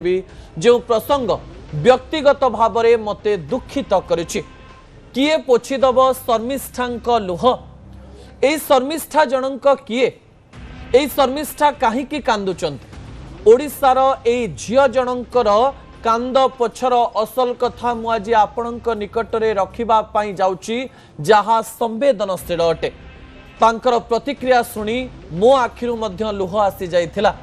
जो प्रसंग व्यक्तिगत भाव में मते दुखित करिछि किए पोछिदब शर्मिष्ठा लुह ए शर्मिष्ठा जनक किए ए शर्मिष्ठा कहीं कांदुचंत ओडिशार ए झियो जनकर कांद पछर असल कथा मु आज आपणक निकटरे रखिबा पई जाउची जहा संवेदनशील अटे तांकर प्रतिक्रिया शुणी मो आखिरु मध्य लुह आसी जाइथिला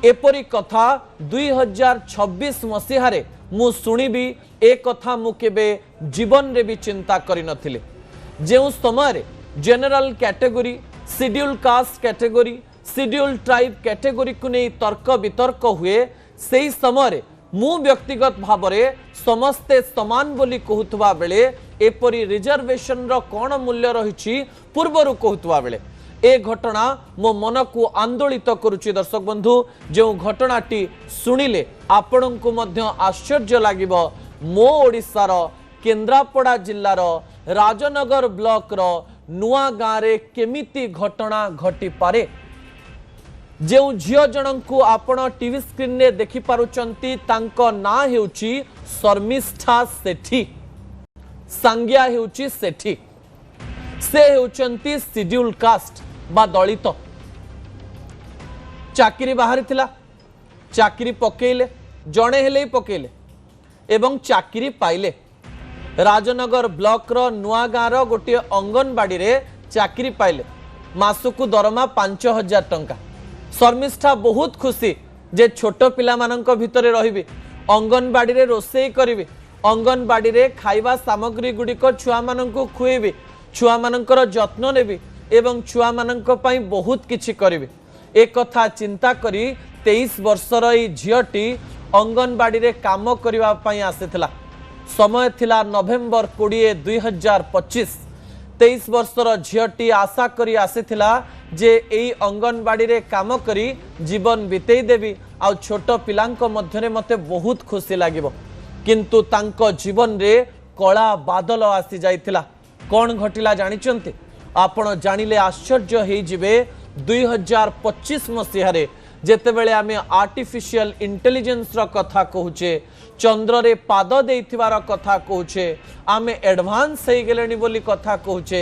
एपरी कथा 2026 मसीहारे मु शुणिबी ए कथा मु केबे जीवन रे भी चिंता करि नथिले जेउ समय general category schedule caste category schedule tribe category को नहीं तर्क वितर्क हुए से समय मु व्यक्तिगत भाव में समस्ते समान बोली कहूथुवा बेले एपरी रिजर्वेशन रो कौन मूल्य रही पूर्वर कहूथुवा बेले ए घटना मो मन को आंदोलित करुच्ची दर्शक बंधु जो घटनाटी शुणिले आपण को मध्य आश्चर्य लागिबो मो ओडिशार केन्द्रापड़ा जिल्लार राजनगर ब्लॉक रो नुआ गाँव रे केमिति घटना घटी पारे जो झियो जन को आपण टीवी स्क्रीन रे देखि पारुचंती तांको ना हेउची शर्मिष्ठा सेठी संज्ञा हेउची सेठी से हेउचंती शेड्यूल कास्ट बा दलित चाकरी बाहरी थिला चाकरी पकेइले जणे हेले पकेइले एवं चाकरी पाइले राजनगर ब्लॉक रो नुआ गाँव रो गोटे अंगनबाड़ी रे चाकरी पाइले मासकु दरमा 5000 टंका शर्मिष्ठा बहुत खुशी जे छोट पिला मानक भितरे रहिबे अंगनबाड़ी रे रोसेई करिवे अंगनबाड़ी रे खाइबा सामग्री गुडिक छुआ मानक खुएबे छुआ मानकर जत्न नेबे एवं छुआ मानक पई बहुत किछि करिवे एक कथा चिंता करी 23 वर्षर ई झियोटी अंगनबाड़ी रे काम करिवा पई आसेथिला समय थिला नवेम्बर 20 2025 23 वर्षर झियोटी आशा करी आसेथिला जे एई अंगनबाड़ी रे काम करी जीवन बितेई देबी आ छोट पिलांक मध्यरे मते बहुत खुशी लागिबो किंतु तांको जीवन रे कला बादल आसी जाइथिला कोन घटिला जानिचंती आपण जानिले आश्चर्य हे जिवे 2025 मसीहारे जेतेबेले आमे आर्टिफिशियल इंटेलिजेंस रो कथा कहूचे चंद्र रे पाद देइथिवार कथा कहूचे आमे एडवांस हे गेलेनी बोली कथा कहूचे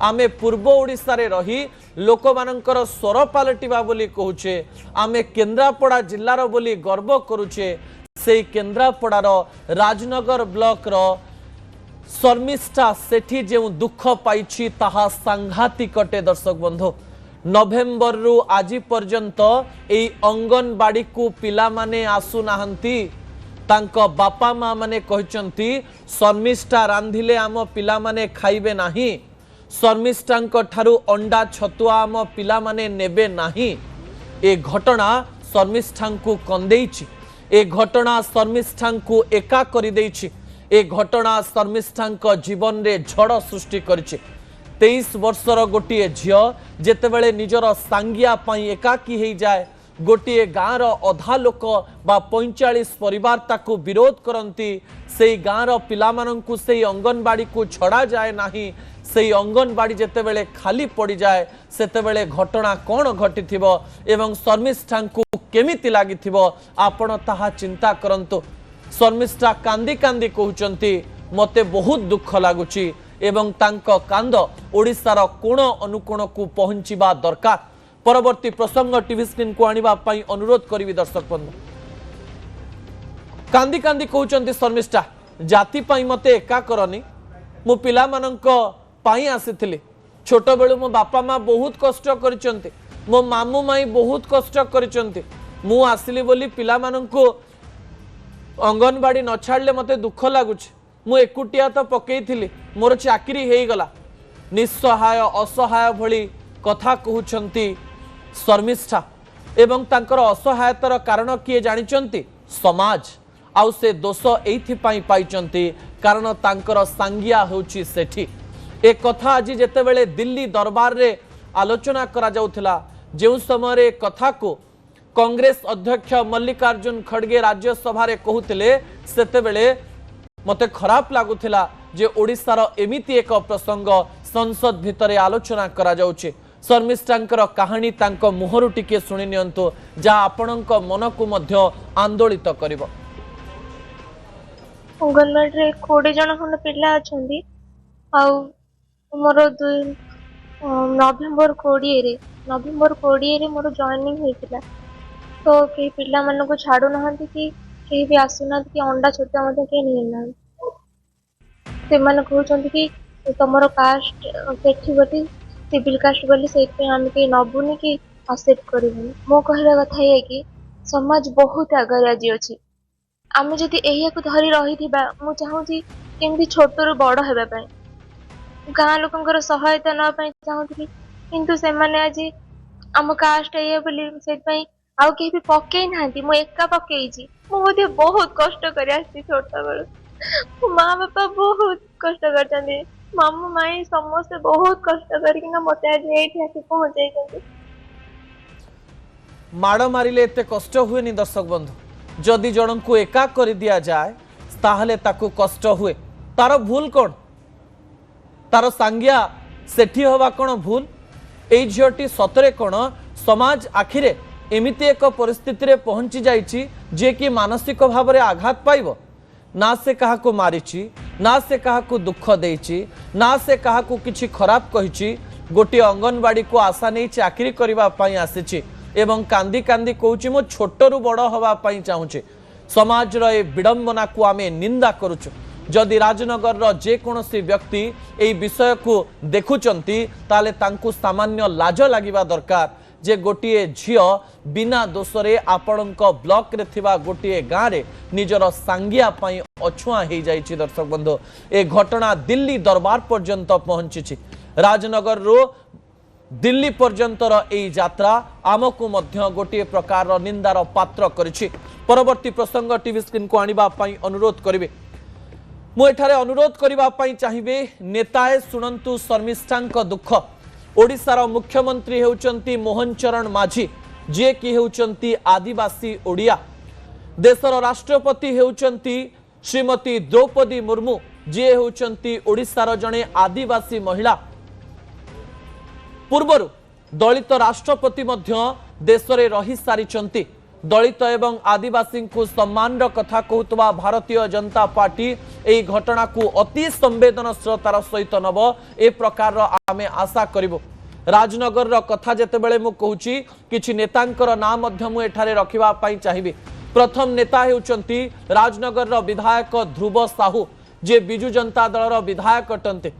आमे पूर्व ओडिसा रे रही लोक मानकर स्वर पालटिबा बोली कहूचे आमे केन्द्रापड़ा जिल्लार बोली गर्व करूचे से केन्द्रापड़ार राजनगर ब्लॉक रो शर्मिष्ठा सेठी जो दुख पाइछि ताहा सांघातिक अटे दर्शक बंधु नवेम्बर रु आज पर्यंत एई अंगनबाड़ी को पिला माने आसु नाहंती तांको बापा माँ माने कहचंती शर्मिष्ठा रांधिले आम पिला माने खाइबे नाही शर्मिष्ठांक ठारू अंडा छतुआ आम पिला माने नेबे नाही ए घटना शर्मिष्ठांकु कंदेइछि ए घटना शर्मिष्ठांकु एका करि देइछि ए घटना शर्मिष्ठांक जीवन रे झड़ सृष्टि करिछि 23 वर्षर गोटे झियो जेतेबेले निजर सांगिया पई एकाकी हेई जाए गोटे गाँव अधा लोक बा 45 परिवार ताकू विरोध करती से गाँव पिला माननकु से अंगनबाड़ी को छड़ा जाए नाही से अंगनबाड़ी जेतेबेले खाली पड़ जाए सेतेबेले घटना कौन घटिथिबो एवं शर्मिष्ठांकु केमिति लागिथिबो आपण ताहा चिंता करंतु शर्मिष्ठा कांदी कांदी कहउचंती मते बहुत दुख लागुची एवं तांको कांद ओडिशार कोण अनुकोण को पहुंचीबा दरकार परवर्ती प्रसंग टीवी स्क्रीन को आनिबा पई अनुरोध करिवि दर्शक बंधु कांदी कांदी कहउचंती शर्मिष्ठा जाति पई मते एका करनी मु पिला मानंक पई आसीथिली छोट बेलु मो बापा माँ बहुत कष्ट करिचंती मो मामू माई बहुत कष्ट करिचंती मु आसिली बोली पिला मानंको अंगनबाड़ी न छाड़ले मते दुख लगुच मु एकुटिया तो पकई मोर चाकरी हो गला निस्सहाय असहाय भली कथा कहउछंती शर्मिष्ठा एवं तांकर असहायतार कारण किए जानिचंती समाज आउ से दोष एथि पई पाइचंती कारण तांकर सांगिया होची सेठी ए कथा आज जेतेबेले दिल्ली दरबार रे आलोचना करा जाउथिला जेउ समय कथा को कांग्रेस अध्यक्ष मल्लिकार्जुन खड़गे राज्यसभा रे कहूतिले सेतेबेले मते खराब लागुथिला जे ओडिशार एमिति एक प्रसंग संसद भितरे आलोचना करा जाउचे शर्मिष्ठांकर कहानी तांको मुहरु टिके सुनि नियंतु जा आपणक मन को मध्य आंदोलित करिवो। अंगनवाड़ी रे 20 जन खंड पिला अछंदी आउ मोर नवेम्बर 20 रे मोर जॉइनिंग होइतिला तो के पिला मन को छाडू नहंती कि के भी आसुना कि अंडा छोटा मते के निना से मन कहउचंती कि तमरो कास्ट सेठी बटी सिविल कास्ट बोली से पे हम के नबुनी कि एक्सेप्ट करबुनी मो कहला कथा है कि समाज बहुत आगे आज अछि आम जदि एरिया को धरी रही मु चाहूँगी केमती छोट रु बड़ होगा गाँ लोकर सहायता नापी चाहूली किंतु से माने आज आम कास्ट ये बोली से आउ कहीं भी पकई ना मु एका पकई मुझे बहुत कष्ट कर छोट बेलू माँ बापा बहुत कष्ट कर मामू माई समस्ते बहुत कष्ट करके मत आज ये पहुंचाई माड़ मारे एत कष्ट हुए दर्शक बंधु जदि जन को एका कर दिया जाए ताहले ताकू कष्ट हुए तार भूल कौन तार सांगिया सेठी हवा कौन भूल ए झीटी सतरे कौन समाज आखिरे एमिति एक परिस्थिति रे पहुंची जाइछि जे कि मानसिक भाव में आघात पाइब ना से काहाको मारिछि ना से काहाको दुख देइछि ना से काहाको किछि खराब कहिछि गोटे अंगनवाड़ी को आशा नहीं चाकरी करबा पई आसीछि एवं कांदी कांदी कहूँ मो छोटू बड़ हवाई चाहूँचे समाज ए विडंबना को आम निंदा करुचु जदि राजनगर जेकोसी व्यक्ति ए विषय को देखुचंती ताले तांकु सामान्य लाज लगिबा दरकार जे गोटे झियो बिना दोषरे आपणक ब्लॉक रे थिबा गोटे गाँव रे निजर सांगिया पई अछुआ हो जाइछि। दर्शक बंधु ए घटना दिल्ली दरबार पर्यंत पहुंची राजनगर रो दिल्ली पर्यंतर यही यात्रा आमको मध्य गोटे प्रकार निंदार पात्र करिछि। परवर्ती प्रसंग टीवी स्क्रीन को आनिबा पई अनुरोध करिवे मु एठारे अनुरोध करिबा पई चाहिबे नेताए सुनंतु शर्मिष्ठांक दुख ओडिशार मुख्यमंत्री हेउचंती मोहन चरण माझी जे कि हेउचंती आदिवासी ओडिया देशर राष्ट्रपति हेउचंती श्रीमती द्रौपदी मुर्मू जे हेउचंती ओडिशार जणे आदिवासी महिला पूर्वर दलित राष्ट्रपति मध्य देश में रही सारी दलित एवं आदिवासी को सम्मान कथा कहूतबा भारतीय जनता पार्टी यही घटना को अति संवेदनशीलतार सहित नब ए प्रकार आमे आशा करिबो। राजनगर कथा जेतेबेले मु कहूची किछि नेतांकर नाम मध्य मु एठारे रखिबा पई चाहिबी। प्रथम नेता हेउचंती राजनगर विधायक ध्रुव साहू जे बिजु जनता दलर विधायक अटंते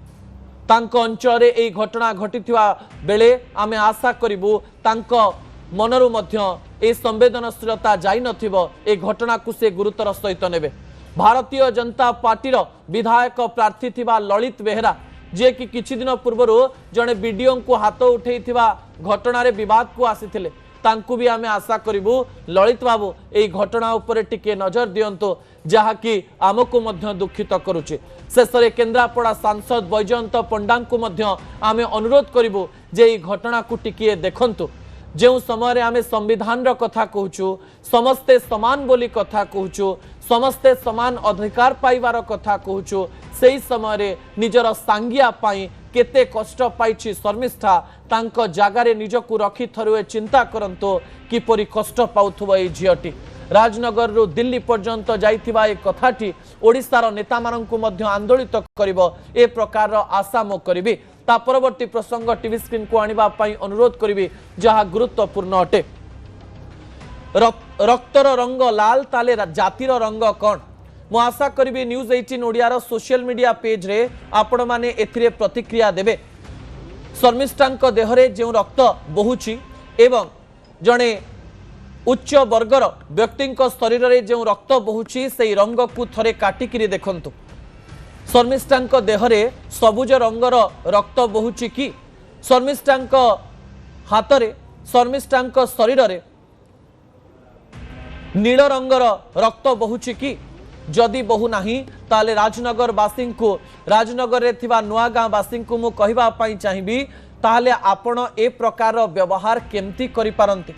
तांको अंचल ए घटना घटिथिबा बेले आमे आशा करिबु तांको मनरु मध्य ए संवेदनशीलता जाई नथिबो ए घटना को से गुरुतर सहित नेबे। भारतीय जनता पार्टी विधायक प्रार्थी थिबा ललित बेहरा जे कि किछि दिन पूर्व जने वीडियो को हाथ उठेइथिबा घटना रे विवाद को आसीथिले तांकु भी आमे आशा करिबु ललित बाबू ए घटना उपरे टिके नजर दियंतो जहाँकि आमको मध्य दुखित करुचे। शेषे केन्द्रापड़ा सांसद बैजयंत पंडा को मध्य आमे अनुरोध करिबु जे ई घटना को टिके देखंतु जो समय आमे संविधान रो कथा कहूचु समस्ते समान बोली कथा कहूचु समस्ते समान अधिकार पाइबार कथा कहूचु सेही समय निजर सांगिया पाई केते कष्ट पाइछि शर्मिष्ठा तांको जागारे निजकु रखी थरुए चिंता करंतो किपरि कष्ट पाउथबो ए झियटी। राजनगर रु दिल्ली पर्यंत जाइथिबा ए कथाटी ओडिशार नेता माननकु मध्य आंदोलित करिवो ए प्रकार आशा मो करिवि। ता परवर्ती प्रसंग टीवी स्क्रीन को आनिबा पई अनुरोध करिवि जहा गुरुत्वपूर्ण अटे। रक्तर रंग लाल ताले जातिर रंग कौन मु आशा करी news 18 Odiyar social media page रे आपण माने एथिरे प्रतिक्रिया देबे। शर्मिष्ठांक देहरे जो रक्त बहुची एवं जणे उच्च वर्गर व्यक्ति शरीर रे जो रक्त बहुची से रंग को थरे काटिकी देखंतु। शर्मिष्ठांक देहरे सबुज रंगर रक्त बहुची कि शर्मिष्ठांक हाथ शर्मिष्ठांक शरीर रे नील रंगर रक्त बहुची कि जदि बहु नाही ताले राजनगर वासी को राजनगर रे थिबा नुआगाँ वासी को मु कहिबा पई चाहिबी ताले आपण ए प्रकार व्यवहार केमती करि पारंती।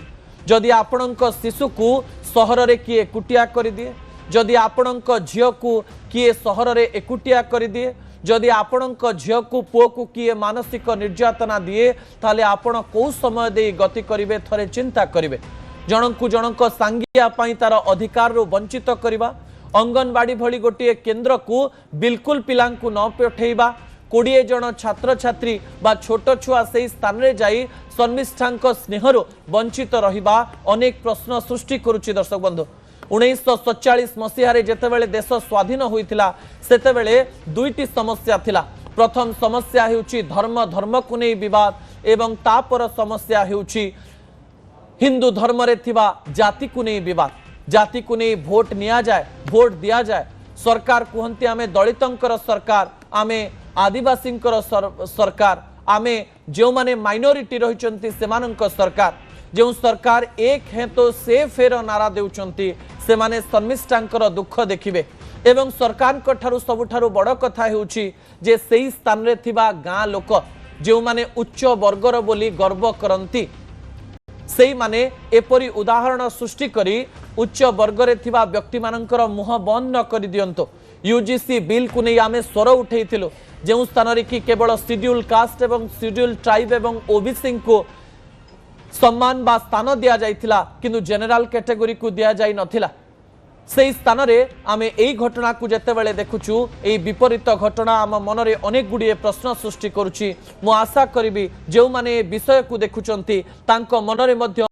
जदि आपणक शिशु को सहर रे किए एकुटिया कर दिए जदि आपणक झियो को किए सहर रे एकुटिया कर दिए जदि आपणक झील को पुओ को किए मानसिक निर्यातना दिए ताले आपण कौ समय दे गति करिवे थरे चिंता करिवे। जनकु जनक सांगिया पाई तार अधिकार रु वंचित करिबा, अंगनवाड़ी भली गोटे केन्द्र को बिल्कुल पिलांकु न पठेइबा, 20 जन छात्र छात्री बा छोट छुआ से स्थान में जाई शर्मिष्ठांक स्नेहरु वंचित रहिबा अनेक प्रश्न सृष्टि करुछि। दर्शक बंधु 1947 मसीह जेतेबेले देश स्वाधीन होइतिला सेतेबेले दुईटी समस्या थिला। प्रथम समस्या हेउछि धर्म धर्म को नै विवाद एवं तापर समस्या हेउछि हिंदू धर्म रे थिबा जाति को नै विवाद। जाति को नै भोट निया जाए, भोट दिया जाए, सरकार कहते आमे दलितंकर सरकार, आमे आदिवासींकर सरकार, आमे जो माने माइनॉरिटी रहिचंती सेमानंक सरकार, जो सरकार एक है तो से फेर नारा देउचंती से माने शर्मिष्ठांकर दुख देखिबे। एवं सरकार ठारू सबुठारू बड़ कथा हेउछि जे सेही स्थान रे थिबा गाँ लोक जो माने उच्च वर्गर बोली गर्व करंती सेही माने एपरी उदाहरण सृष्टि करी उच्च वर्गरे थिबा व्यक्ति मानकर मुह बंद न करि दियंतो। यूजीसी बिल को नहीं आमे स्वर उठेइथिलु जो स्थान रे कि केवल शेड्यूल कास्ट एवं शेड्यूल ट्राइब एवं ओबीसी को सम्मान बा स्थान दिया जाइथिला किंतु जनरल कैटेगरी को दिया जाई नथिला। से स्थान रे आमे एई घटना को जेतेबेले देखुछु एई विपरीत घटना आम मनरे अनेक गुड़िए प्रश्न सृष्टि करुछि। मु आशा करिबि जो माने विषय को देखुचंती तांको मनरे मध्य